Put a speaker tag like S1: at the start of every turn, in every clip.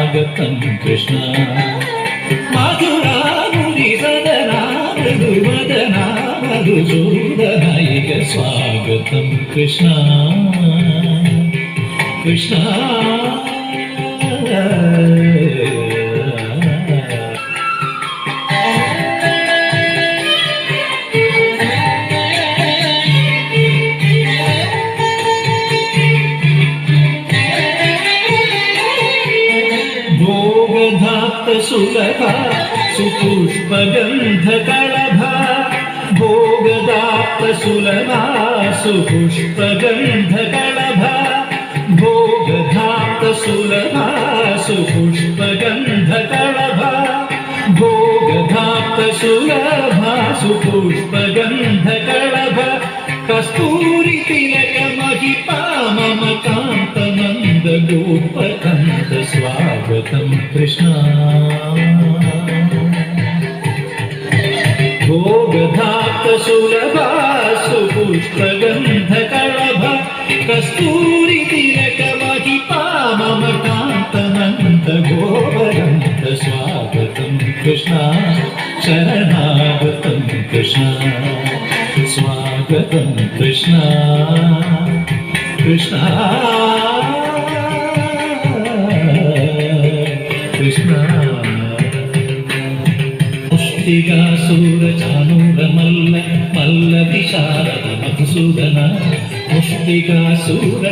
S1: स्वागतं कृष्ण मधुरामुरि सदना मृदुवदना मधुसूदनैक स्वागतं कृष्ण कृष्ण सुलभा सुपुष्पगन्धकलभा भोगदाप्त सुलभा सुपुष्पगन्धकलभा भोगदाप्त सुलभा सुपुष्पगन्धकलभा भोगदाप्त सुलभा सुपुष्पगन्धकलभा कस्तूरि तिलक महिपा मम कान्तनन्द गोपकन्द स्वागतं कृष्ण भोगधाप्त सुलभा सुपुष्पगन्धकलभा कस्तूरि तिलक महिपा मम कान्तनन्द गोपकन्द स्वागतं कृष्ण शरणागतं कृष्ण स्वागतं कृष्ण कृष्ण कृष्ण मुष्टिकासूर मल्ल मल्ल विशारद मधुसूदन मुष्टिकासूर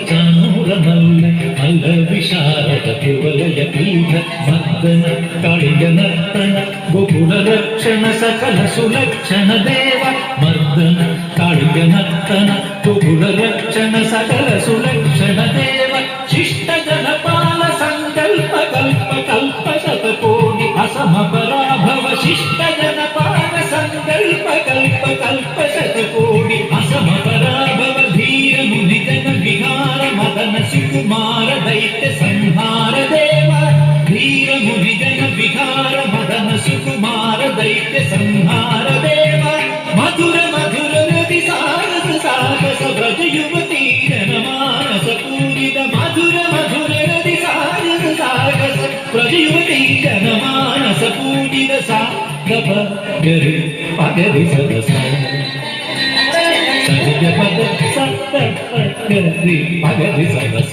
S1: मल्ल मल्ल विशारद कुवलय पीठ मर्दन कालिग नर्तन गोकुल रक्षण सकल सुलक्षण देव मर्दन कालिग नर्तन गोकुल रक्षण सकल सुलक्षण देव शिष्ट जनपाल संकल्प कल्प कल्प शतकोटि असम पराभव शिष्ट जनपाल संकल्प कल्प कल्प शतकोटि असम पराभव धीर मुनि जन विहार मदन सुकुमार दैत्य संहार देव धीर मुनि जन विहार मदन सुकुमार दैत्य संहार देव मधुर मधुर रति सारस सागस व्रज युवती जनमानस पूरित मधुर मधुर रति सारस सागस व्रज युवती जनमानस पूरित सा गप गरि पगरि सदस सजग पद सत्त गरि पगरि सदस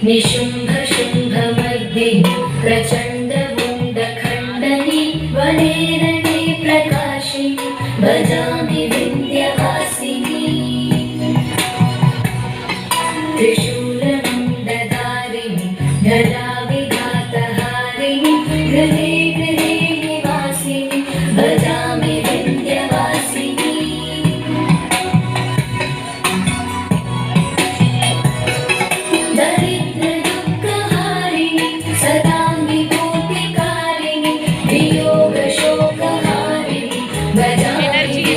S2: निशुम्भ शुम्भ मर्दिनि प्रचण्ड मुण्ड खण्डनि वने रणे प्रकाशिनि भजामि विन्ध्यवासिनि त्रिशूलमुण्डधारिणि गदाविघातहारिणि गृहे गृहे निवासिनि भजामि विन्ध्यवासिनि
S3: energy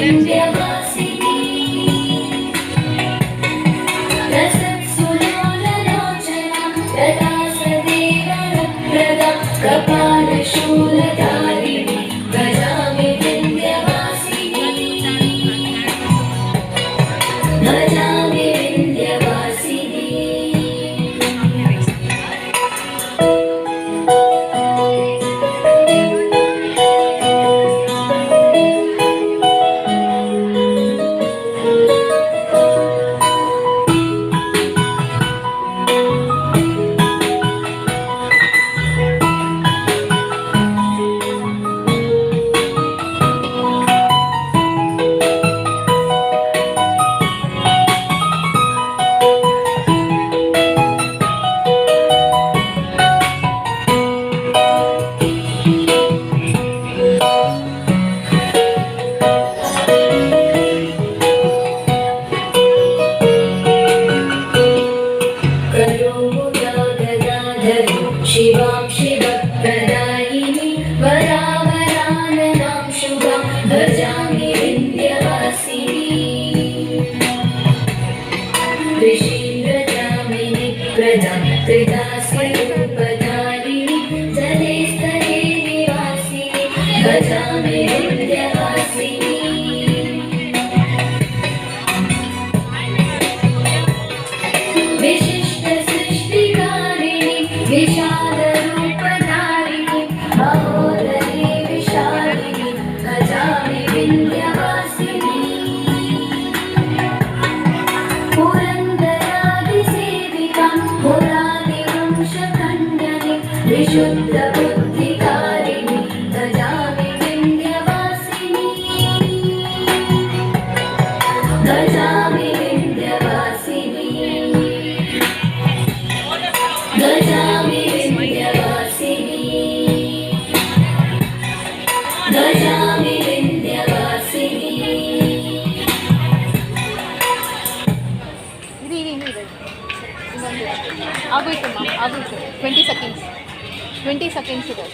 S2: भजामि विन्ध्यवासिनी विशिष्टसृष्टिकारिणि विशालरूपधारिणि महोदरी विशालिनि भजामि विन्ध्यवासिनी पुरन्दरादिसेविकां पुरादिवंशखण्डनि विशुद्धबुद्धिकारिणि भजामि विन्ध्यवासिनी भजामि विन्ध्यवासिनी भजामि विन्ध्यवासिनी भजामि विन्ध्यवासिनी
S3: ಆಗೋಯ್ತು 20 ಸೆಕೆಂಡ್ಸ್ ಇದೆ.